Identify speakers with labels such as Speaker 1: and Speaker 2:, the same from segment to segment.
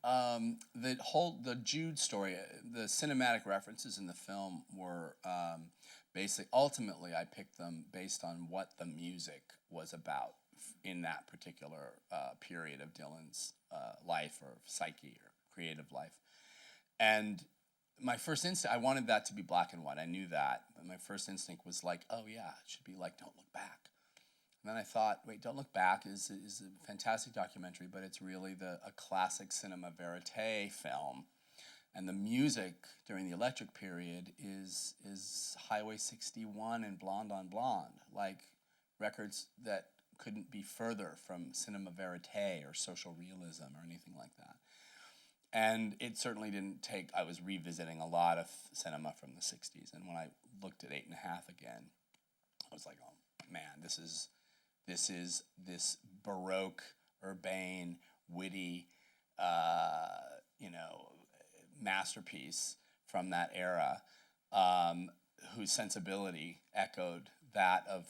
Speaker 1: The Jude story, the cinematic references in the film were ultimately I picked them based on what the music was about in that particular period of Dylan's life or psyche or creative life. And my first instinct, I wanted that to be black and white. I knew that, but my first instinct was like, oh yeah, it should be like Don't Look Back. And then I thought, wait, Don't Look Back is a fantastic documentary, but it's really a classic cinema verite film. And the music during the electric period is Highway 61 and Blonde on Blonde, like records that couldn't be further from cinema verite or social realism or anything like that. And it certainly didn't take, I was revisiting a lot of cinema from the 60s, and when I looked at 8.5 again, I was like, oh man, this is this Baroque, urbane, witty, masterpiece from that era, whose sensibility echoed that of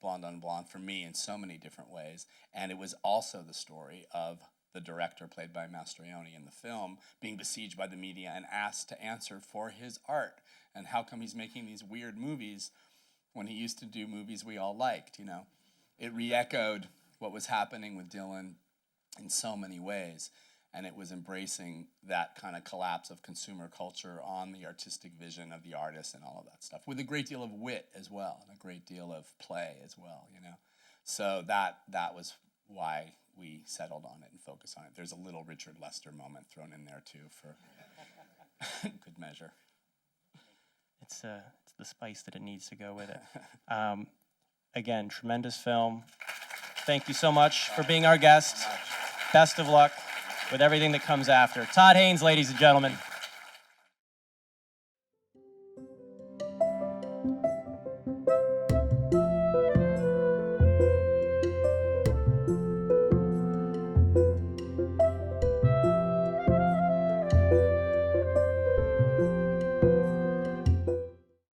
Speaker 1: Blonde on Blonde for me in so many different ways. And it was also the story of the director, played by Mastroianni in the film, being besieged by the media and asked to answer for his art. And how come he's making these weird movies when he used to do movies we all liked, you know? It re-echoed what was happening with Dylan in so many ways. And it was embracing that kind of collapse of consumer culture on the artistic vision of the artist and all of that stuff, with a great deal of wit as well, and a great deal of play as well, you know? So that was why we settled on it and focused on it. There's a little Richard Lester moment thrown in there too for good measure.
Speaker 2: It's the spice that it needs to go with it. Again, tremendous film. Thank you so much for being our guest. Best of luck with everything that comes after. Todd Haynes, ladies and gentlemen.